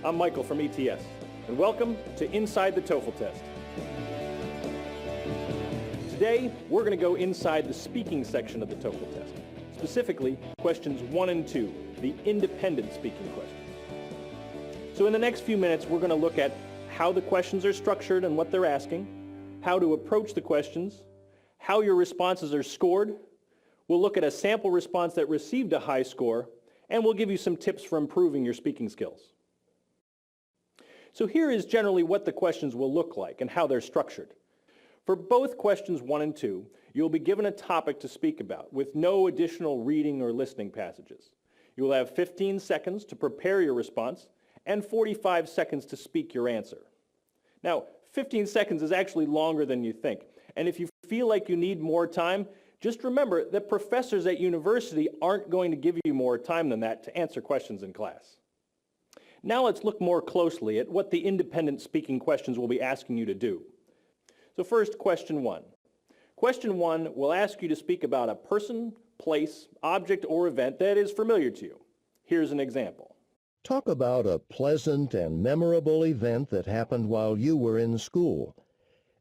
I'm Michael from ETS, and welcome to Inside the TOEFL Test. Today, we're going to go inside the speaking section of the TOEFL test, specifically questions 1 and 2, the independent speaking questions. So in the next few minutes, we're going to look at how the questions are structured and what they're asking, how to approach the questions, how your responses are scored. We'll look at a sample response that received a high score, and we'll give you some tips for improving your speaking skills. So here is generally what the questions will look like and how they're structured. For both questions 1 and 2, you'll be given a topic to speak about with no additional reading or listening passages. You will have 15 seconds to prepare your response and 45 seconds to speak your answer. Now, 15 seconds is actually longer than you think, and if you feel like you need more time, just remember that professors at university aren't going to give you more time than that to answer questions in class. Now let's look more closely at what the independent speaking questions will be asking you to do. So first, question 1. Question 1 will ask you to speak about a person, place, object, or event that is familiar to you. Here's an example. Talk about a pleasant and memorable event that happened while you were in school.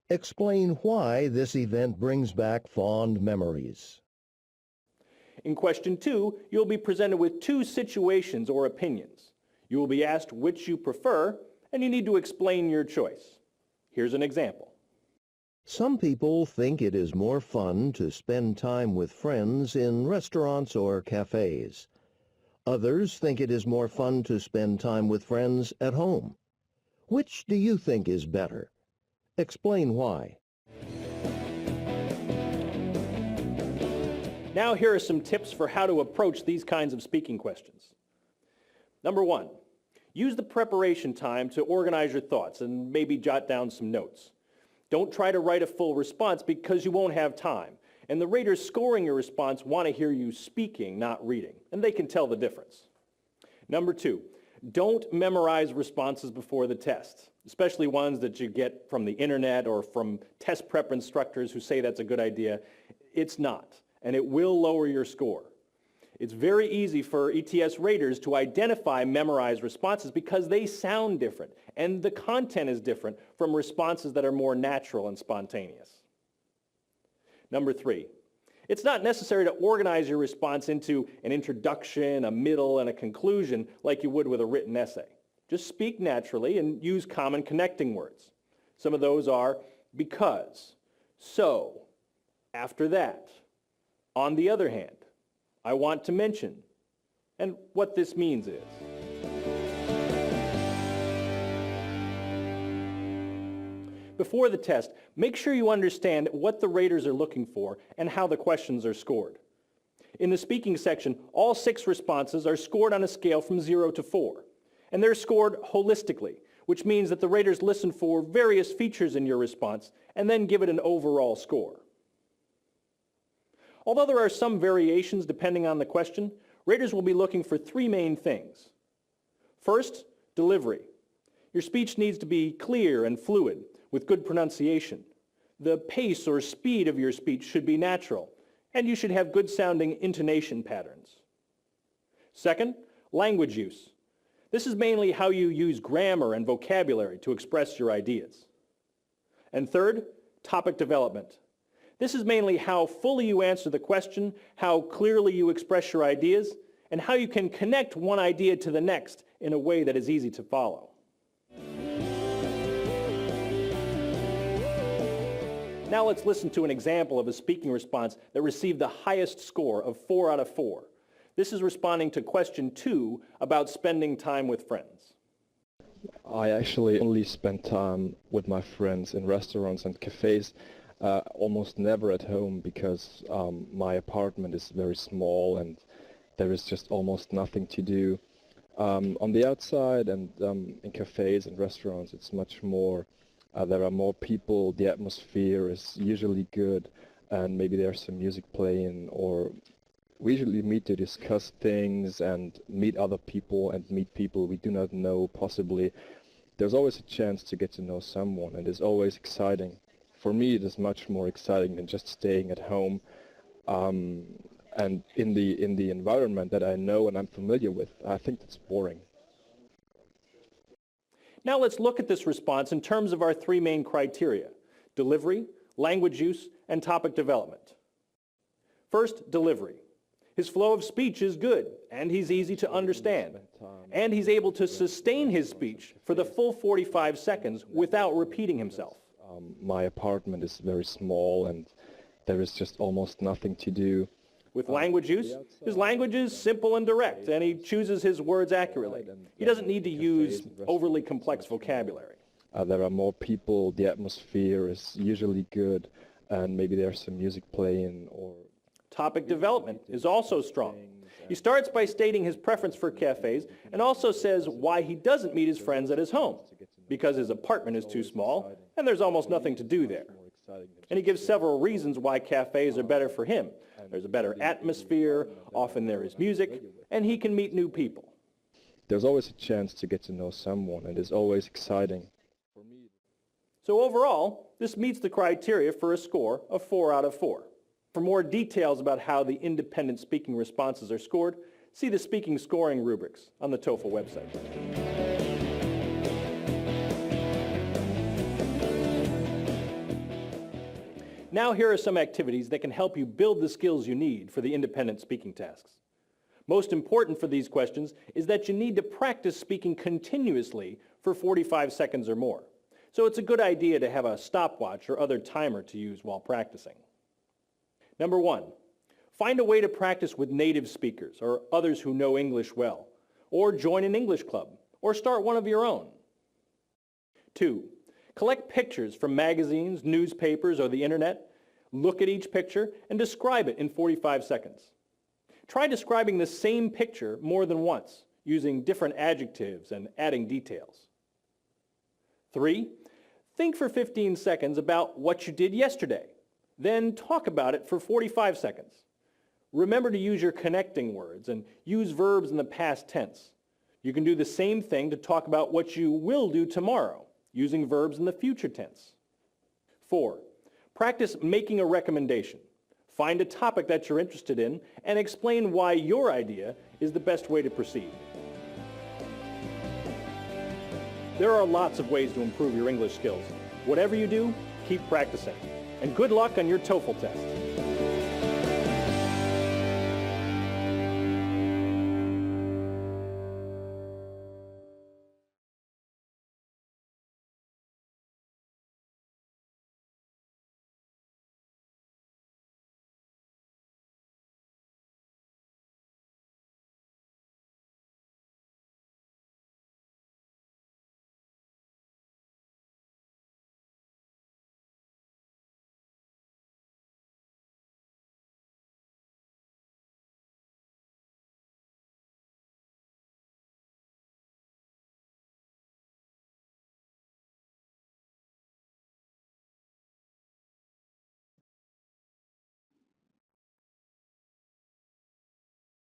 Explain why this event brings back fond memories. In question 2, you'll be presented with 2 situations or opinions. You will be asked which you prefer, and you need to explain your choice. Here's an example. Some people think it is more fun to spend time with friends in restaurants or cafes. Others think it is more fun to spend time with friends at home. Which do you think is better? Explain why. Now here are some tips for how to approach these kinds of speaking questions. Number 1, use the preparation time to organize your thoughts and maybe jot down some notes. Don't try to write a full response because you won't have time, and the raters scoring your response want to hear you speaking, not reading, and they can tell the difference. Number 2, don't memorize responses before the test, especially ones that you get from the internet or from test prep instructors who say that's a good idea. It's not, and it will lower your score. It's very easy for ETS raters to identify memorized responses because they sound different, and the content is different from responses that are more natural and spontaneous. Number 3, it's not necessary to organize your response into an introduction, a middle, and a conclusion like you would with a written essay. Just speak naturally and use common connecting words. Some of those are because, so, after that, on the other hand, I want to mention, and what this means is. Before the test, make sure you understand what the raters are looking for and how the questions are scored. In the speaking section, all 6 responses are scored on a scale from 0 to 4, and they're scored holistically, which means that the raters listen for various features in your response and then give it an overall score. Although there are some variations depending on the question, raters will be looking for 3 main things. First, delivery. Your speech needs to be clear and fluid, with good pronunciation. The pace or speed of your speech should be natural, and you should have good-sounding intonation patterns. Second, language use. This is mainly how you use grammar and vocabulary to express your ideas. And third, topic development. This is mainly how fully you answer the question, how clearly you express your ideas, and how you can connect one idea to the next in a way that is easy to follow. Now let's listen to an example of a speaking response that received the highest score of 4 out of 4. This is responding to question 2 about spending time with friends. I actually only spend time with my friends in restaurants and cafes. Almost never at home because my apartment is very small and there is just almost nothing to do. On the outside and in cafes and restaurants it's much more, there are more people, the atmosphere is usually good, and maybe there's some music playing, or we usually meet to discuss things and meet other people and meet people we do not know possibly. There's always a chance to get to know someone, and it's always exciting. For me, it is much more exciting than just staying at home and in the environment that I know and I'm familiar with. I think that's boring. Now let's look at this response in terms of our three main criteria: delivery, language use, and topic development. First, delivery. His flow of speech is good, and he's easy to understand, and he's able to sustain his speech for the full 45 seconds without repeating himself. My apartment is very small and there is just almost nothing to do. With language use, his language is simple and direct, and he chooses his words accurately. He doesn't need to use overly complex vocabulary. There are more people, the atmosphere is usually good, and maybe there's some music playing or... Topic development is also strong. He starts by stating his preference for cafes and also says why he doesn't meet his friends at his home, because his apartment is too small and there's almost nothing to do there. And he gives several reasons why cafes are better for him. There's a better atmosphere, often there is music, and he can meet new people. There's always a chance to get to know someone, and it's always exciting. So overall, this meets the criteria for a score of 4 out of 4. For more details about how the independent speaking responses are scored, see the speaking scoring rubrics on the TOEFL website. Now here are some activities that can help you build the skills you need for the independent speaking tasks. Most important for these questions is that you need to practice speaking continuously for 45 seconds or more. So it's a good idea to have a stopwatch or other timer to use while practicing. Number 1, find a way to practice with native speakers or others who know English well, or join an English club, or start one of your own. 2, collect pictures from magazines, newspapers, or the internet. Look at each picture and describe it in 45 seconds. Try describing the same picture more than once, using different adjectives and adding details. 3, think for 15 seconds about what you did yesterday. Then talk about it for 45 seconds. Remember to use your connecting words and use verbs in the past tense. You can do the same thing to talk about what you will do tomorrow, using verbs in the future tense. 4, practice making a recommendation. Find a topic that you're interested in and explain why your idea is the best way to proceed. There are lots of ways to improve your English skills. Whatever you do, keep practicing. And good luck on your TOEFL test.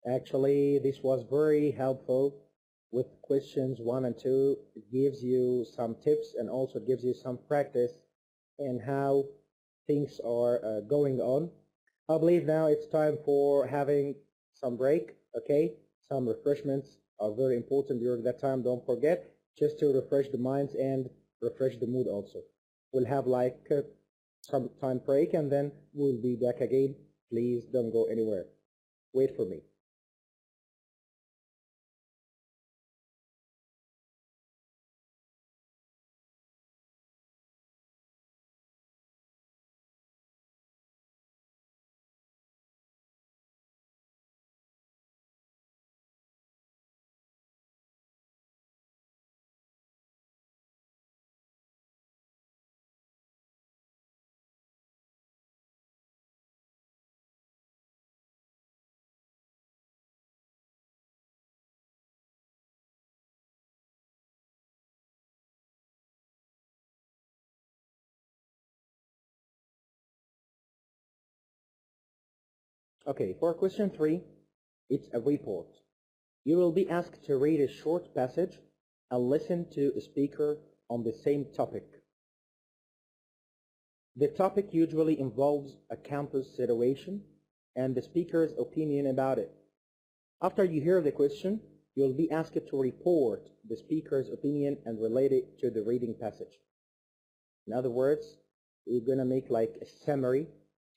Actually, this was very helpful with questions 1 and 2. It gives you some tips and also gives you some practice in how things are going on. I believe now it's time for having some break, okay? Some refreshments are very important during that time. Don't forget, just to refresh the minds and refresh the mood also. We'll have like some time break and then we'll be back again. Please don't go anywhere. Wait for me. Okay, for question 3, it's a report. You will be asked to read a short passage and listen to a speaker on the same topic. The topic usually involves a campus situation and the speaker's opinion about it. After you hear the question, you'll be asked to report the speaker's opinion and relate it to the reading passage. In other words, you're going to make like a summary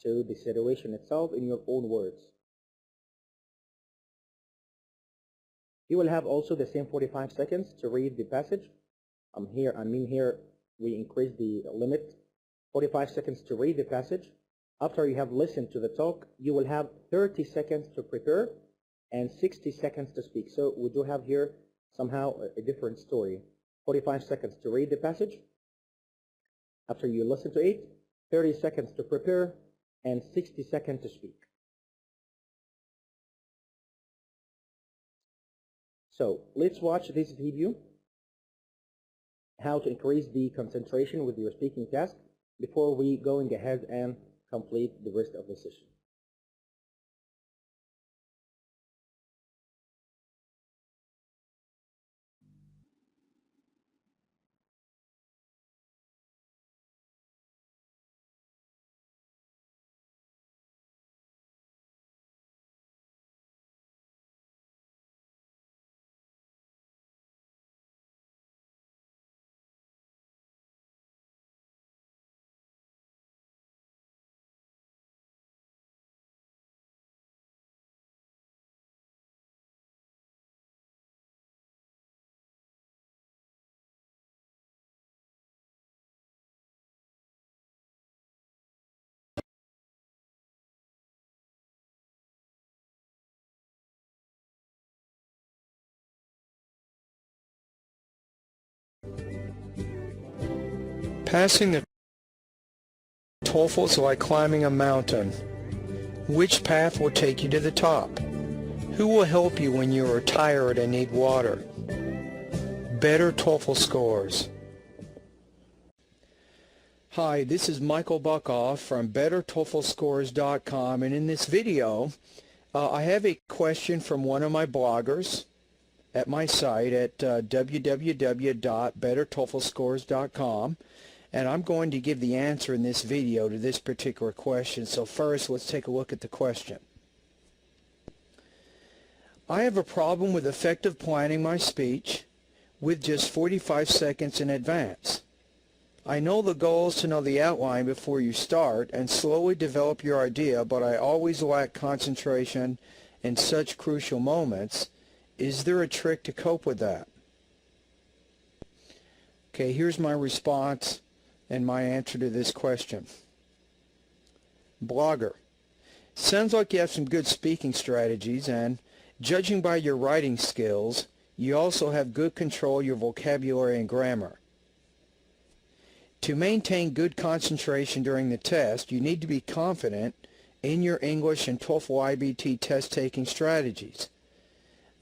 to the situation itself in your own words. You will have also the same 45 seconds to read the passage. Here we increase the limit, 45 seconds to read the passage. After you have listened to the talk, you will have 30 seconds to prepare and 60 seconds to speak. So we do have here somehow a different story. 45 seconds to read the passage. After you listen to it, 30 seconds to prepare and 60 seconds to speak. So let's watch this video, how to increase the concentration with your speaking task, before we going ahead and complete the rest of the session. Passing the TOEFL is like climbing a mountain. Which path will take you to the top? Who will help you when you are tired and need water? Better TOEFL scores. Hi, this is Michael Buckoff from BetterTOEFLScores.com, and in this video I have a question from one of my bloggers at my site at www.bettertoeflscores.com, and I'm going to give the answer in this video to this particular question. So first, let's take a look at the question. I have a problem with effective planning my speech with just 45 seconds in advance. I know the goal is to know the outline before you start and slowly develop your idea, but I always lack concentration in such crucial moments. Is there a trick to cope with that? Okay, here's my response and my answer to this question. Blogger, sounds like you have some good speaking strategies, and judging by your writing skills, you also have good control of your vocabulary and grammar. To maintain good concentration during the test, you need to be confident in your English and TOEFL IBT test-taking strategies.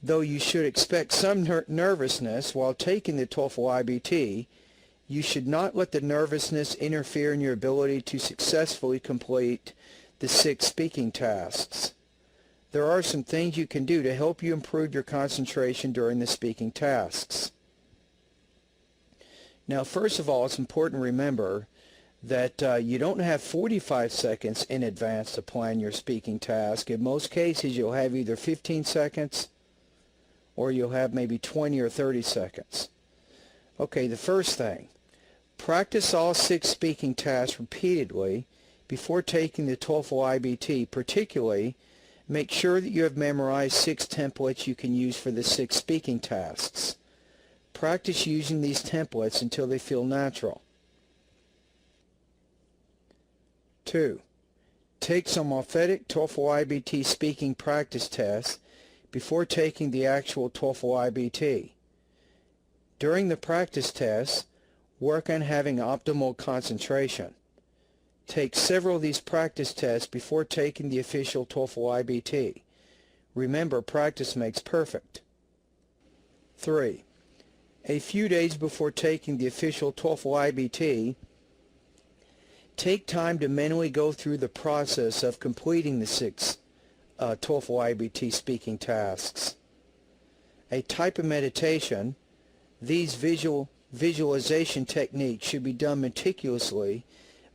Though you should expect some nervousness while taking the TOEFL IBT, you should not let the nervousness interfere in your ability to successfully complete the 6 speaking tasks. There are some things you can do to help you improve your concentration during the speaking tasks. Now, first of all, it's important to remember that you don't have 45 seconds in advance to plan your speaking task. In most cases, you'll have either 15 seconds or you'll have maybe 20 or 30 seconds. Okay, the first thing, practice all 6 speaking tasks repeatedly before taking the TOEFL IBT. Particularly, make sure that you have memorized 6 templates you can use for the 6 speaking tasks. Practice using these templates until they feel natural. 2. Take some authentic TOEFL IBT speaking practice tests before taking the actual TOEFL IBT. During the practice tests, work on having optimal concentration. Take several of these practice tests before taking the official TOEFL IBT. Remember, practice makes perfect. 3. A few days before taking the official TOEFL IBT, take time to mentally go through the process of completing the 6 TOEFL IBT speaking tasks. A type of meditation, these visualization techniques should be done meticulously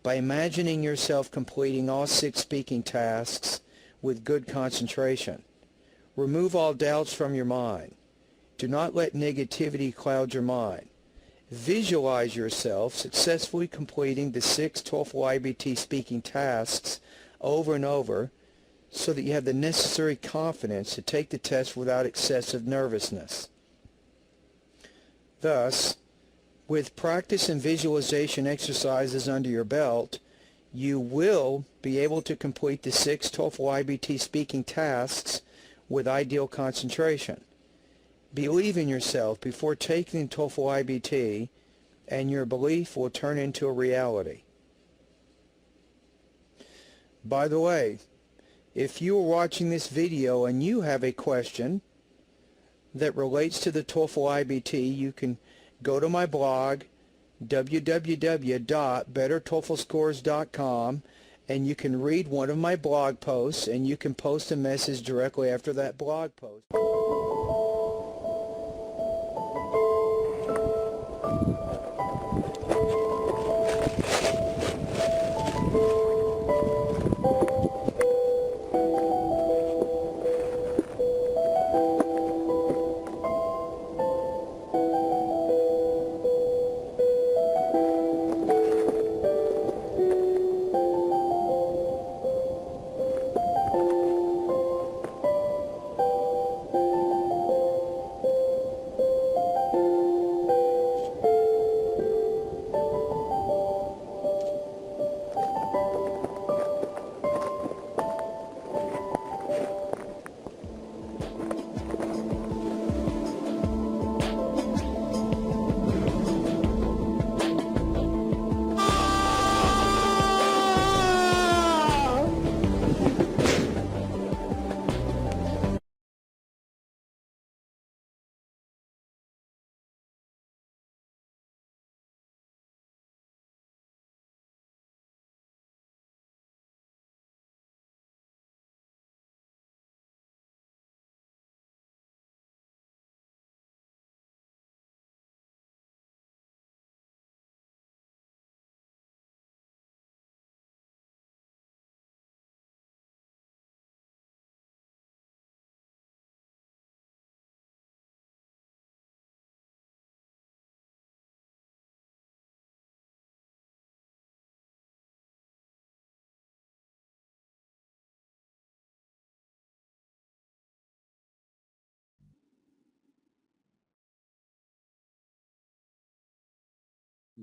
by imagining yourself completing all 6 speaking tasks with good concentration. Remove all doubts from your mind. Do not let negativity cloud your mind. Visualize yourself successfully completing the 6 TOEFL IBT speaking tasks over and over so that you have the necessary confidence to take the test without excessive nervousness. Thus, with practice and visualization exercises under your belt, you will be able to complete the 6 TOEFL IBT speaking tasks with ideal concentration. Believe in yourself before taking the TOEFL IBT, and your belief will turn into a reality. By the way, if you are watching this video and you have a question that relates to the TOEFL IBT, you can go to my blog, www.bettertoeflscores.com, and you can read one of my blog posts, and you can post a message directly after that blog post.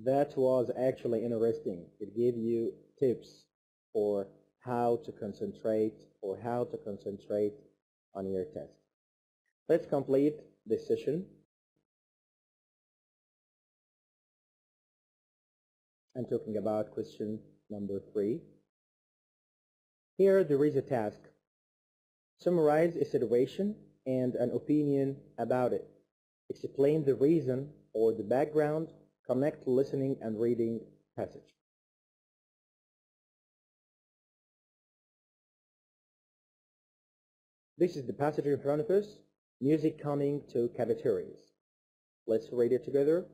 That was actually interesting. It gave you tips for how to concentrate on your test. Let's complete this session and talking about question number 3. Here there is a task. Summarize a situation and an opinion about it. Explain the reason or the background. Connect listening and reading passage. This is the passage in front of us. Music coming to cafeterias. Let's read it together.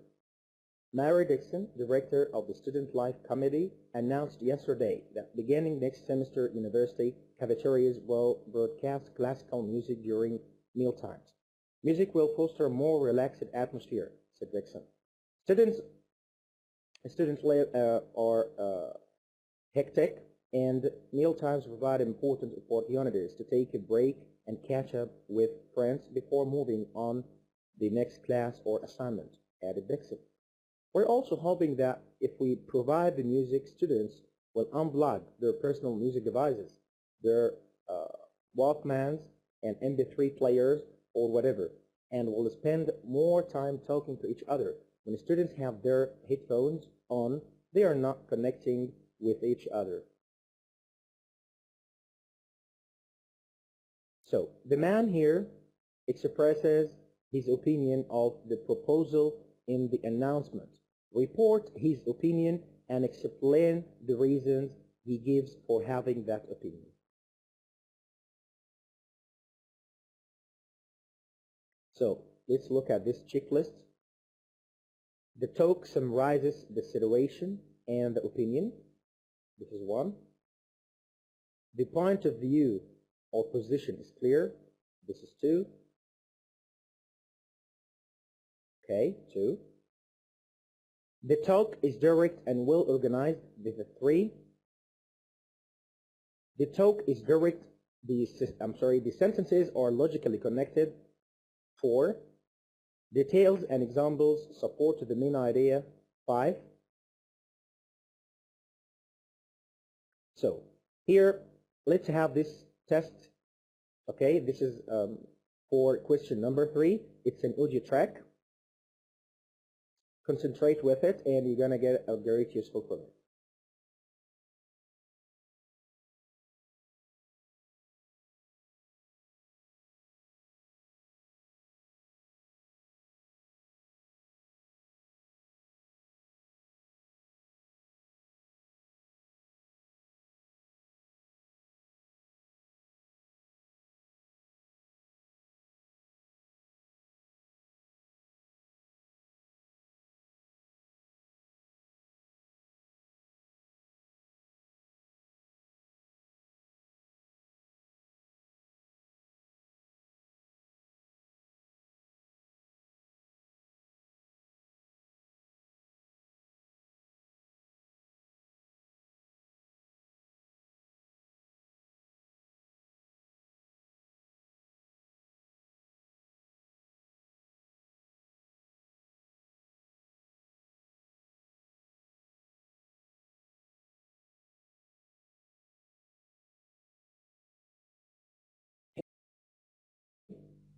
Mary Dixon, director of the Student Life Committee, announced yesterday that beginning next semester, university cafeterias will broadcast classical music during mealtimes. Music will foster a more relaxed atmosphere, said Dixon. Students life are hectic, and mealtimes provide important opportunities to take a break and catch up with friends before moving on the next class or assignment, added Dixon. We're also hoping that if we provide the music, students will unplug their personal music devices, their Walkmans and MP3 players or whatever, and will spend more time talking to each other. When students have their headphones on, they are not connecting with each other. So the man here expresses his opinion of the proposal in the announcement. Report his opinion and explain the reasons he gives for having that opinion. So let's look at this checklist. The talk summarizes the situation and the opinion. This is 1. The point of view or position is clear. This is 2. Okay, 2. The talk is direct and well organized. This is 3. The talk is direct. The sentences are logically connected. 4. Details and examples support the main idea. 5. So here, let's have this test. Okay, this is for question number 3. It's an audio track. Concentrate with it, and you're gonna get a very useful from it.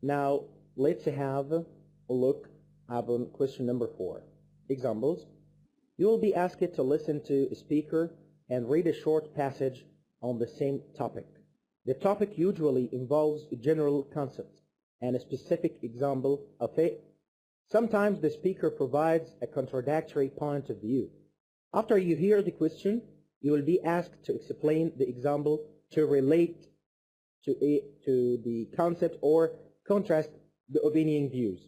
Now, let's have a look at question number 4. Examples. You will be asked to listen to a speaker and read a short passage on the same topic. The topic usually involves a general concept and a specific example of it. Sometimes the speaker provides a contradictory point of view. After you hear the question, you will be asked to explain the example to relate to the concept or contrast the opinion views.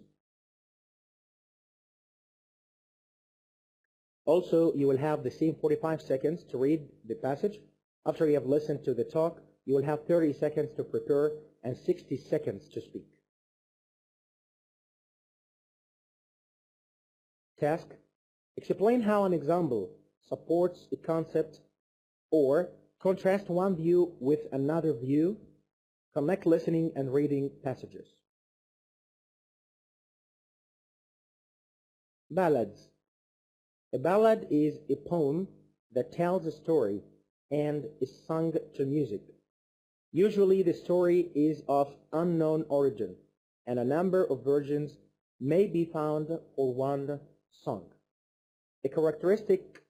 Also, you will have the same 45 seconds to read the passage. After you have listened to the talk, you will have 30 seconds to prepare and 60 seconds to speak. Task. Explain how an example supports a concept or contrast one view with another view. Connect listening and reading passages. Ballads. A ballad is a poem that tells a story and is sung to music. Usually the story is of unknown origin, and a number of versions may be found for one song. A characteristic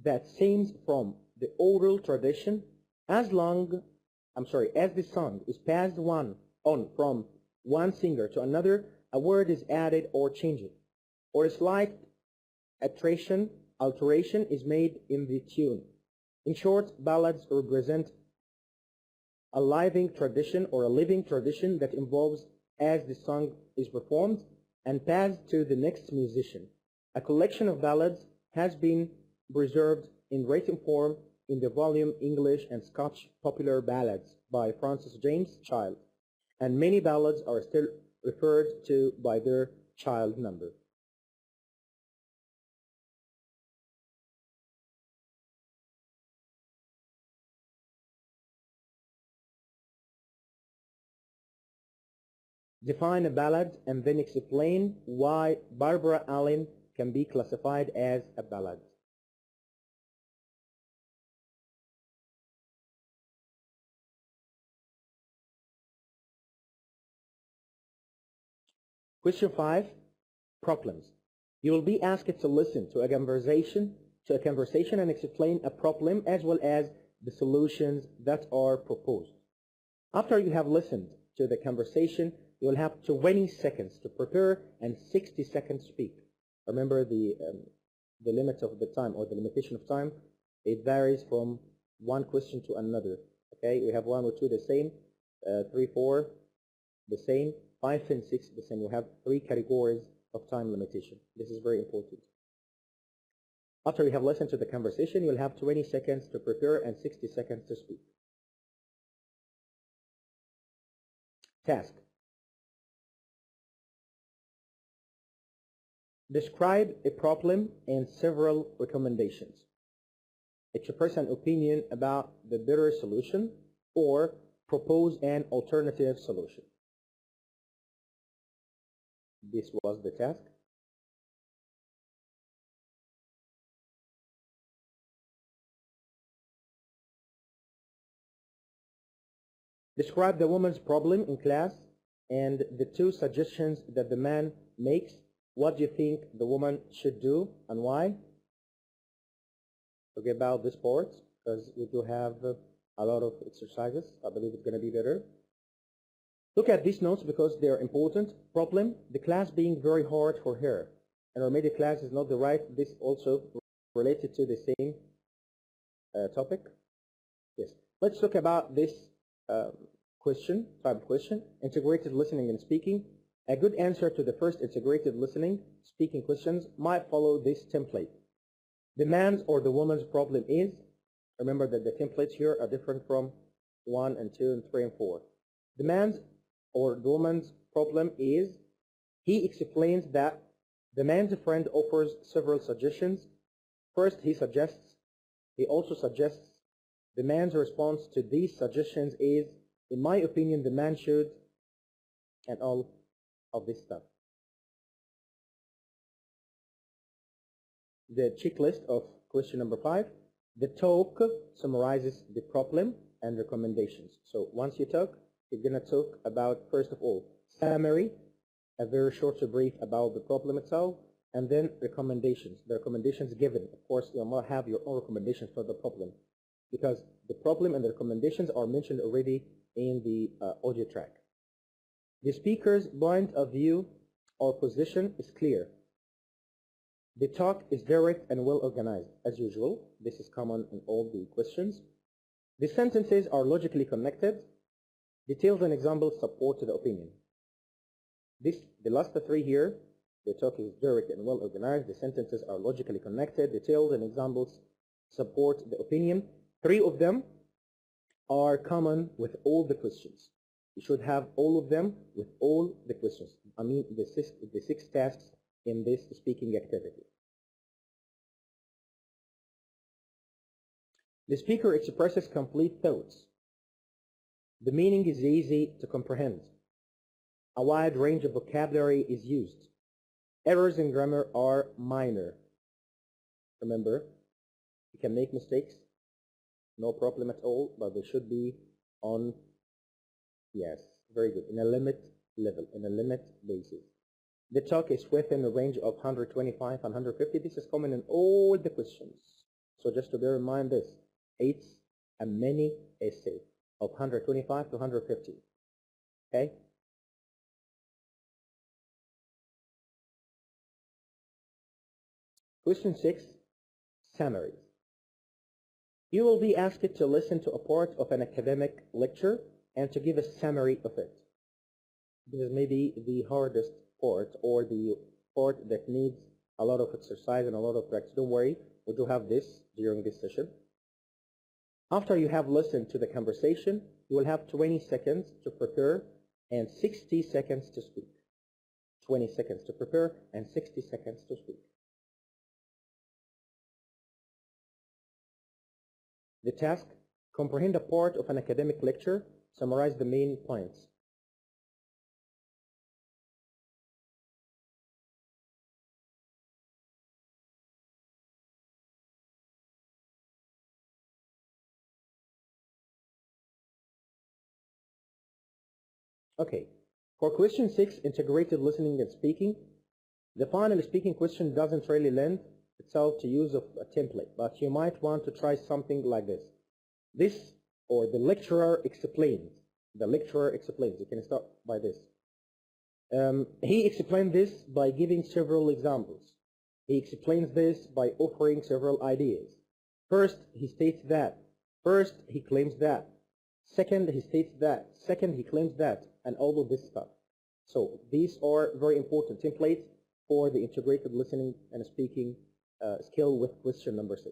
that stems from the oral tradition as the song is passed on from one singer to another, a word is added or changed, or a slight alteration is made in the tune. In short, ballads represent a living tradition or a living tradition that evolves as the song is performed and passed to the next musician. A collection of ballads has been preserved in written form in the volume English and Scotch Popular Ballads by Francis James Child, and many ballads are still referred to by their child number. Define a ballad and then explain why Barbara Allen can be classified as a ballad. Question 5, problems. You will be asked to listen to a conversation and explain a problem as well as the solutions that are proposed. After you have listened to the conversation, you will have 20 seconds to prepare and 60 seconds to speak. Remember the limit of the time or the limitation of time, it varies from one question to another. Okay, we have 1 or 2 the same, 3, 4 the same, 5 and 6 the same. We have 3 categories of time limitation. This is very important. After you have listened to the conversation, you'll have 20 seconds to prepare and 60 seconds to speak. Task. Describe a problem and several recommendations. Express an opinion about the better solution or propose an alternative solution. This was the task. Describe the woman's problem in class and the two suggestions that the man makes. What do you think the woman should do and why? Forget about this part because we do have a lot of exercises. I believe it's going to be better. Look at these notes because they're important. Problem, the class being very hard for her. And our media class is not the right. This also related to the same topic. Yes. Let's talk about this type of question, integrated listening and speaking. A good answer to the first integrated listening, speaking questions might follow this template. The man's or the woman's problem is, remember that the templates here are different from 1 and 2 and 3 and 4. The man's or the woman's problem is, he explains that the man's friend offers several suggestions. First, he also suggests. The man's response to these suggestions is, in my opinion, the man should, and all of this stuff. The checklist of question number 5. The talk summarizes the problem and recommendations. So once you talk, you're going to talk about, first of all, summary, a very short brief about the problem itself, and then recommendations. The recommendations given. Of course, you will have your own recommendations for the problem, because the problem and the recommendations are mentioned already in the audio track. The speaker's point of view or position is clear. The talk is direct and well organized, as usual. This is common in all the questions. The sentences are logically connected. Details and examples support the opinion. The last three here, the talk is direct and well organized. The sentences are logically connected. Details and examples support the opinion. 3 of them are common with all the questions. You should have all of them with all the questions. I mean the six tasks in this speaking activity. The speaker expresses complete thoughts. The meaning is easy to comprehend. A wide range of vocabulary is used. Errors in grammar are minor. Remember, you can make mistakes, no problem at all, but they should be on, yes, very good, in a limit level, in a limit basis. The talk is within a range of 125 and 150. This is common in all the questions. So just to bear in mind this, it's a mini essay of 125 to 150. Okay? Question 6, summaries. You will be asked to listen to a part of an academic lecture and to give a summary of it. This is maybe the hardest part, or the part that needs a lot of exercise and a lot of practice. Don't worry, we do have this during this session. After you have listened to the conversation, you will have 20 seconds to prepare and 60 seconds to speak. 20 seconds to prepare and 60 seconds to speak. The task, comprehend a part of an academic lecture, summarize the main points. Okay, for question 6, integrated listening and speaking, the final speaking question doesn't really lend itself to use of a template, but you might want to try something like this. This, or the lecturer explains. The lecturer explains. You can start by this. He explained this by giving several examples. He explains this by offering several ideas. First, he states that. First, he claims that. Second, he states that. Second, he claims that. And all of this stuff. So these are very important templates for the integrated listening and speaking skill with question number 6.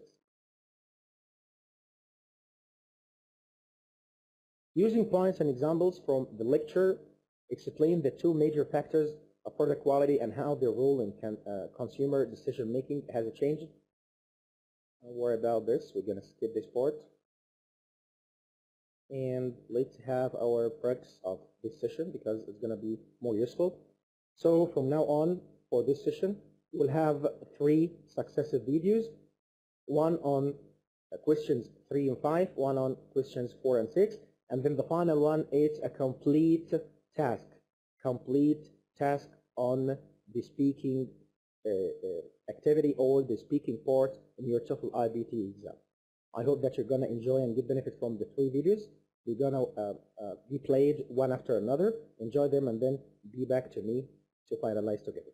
Using points and examples from the lecture, explain the 2 major factors product quality and how their role in consumer decision making has changed. Don't worry about this. We're going to skip this part. And let's have our practice of this session because it's going to be more useful. So from now on, for this session, we'll have 3 successive videos, one on questions 3 and 5, one on questions 4 and 6, and then the final one is a complete task on the speaking activity or the speaking part in your TOEFL IBT exam. I hope that you're going to enjoy and get benefit from the 3 videos. They're going to be played one after another. Enjoy them and then be back to me to finalize together.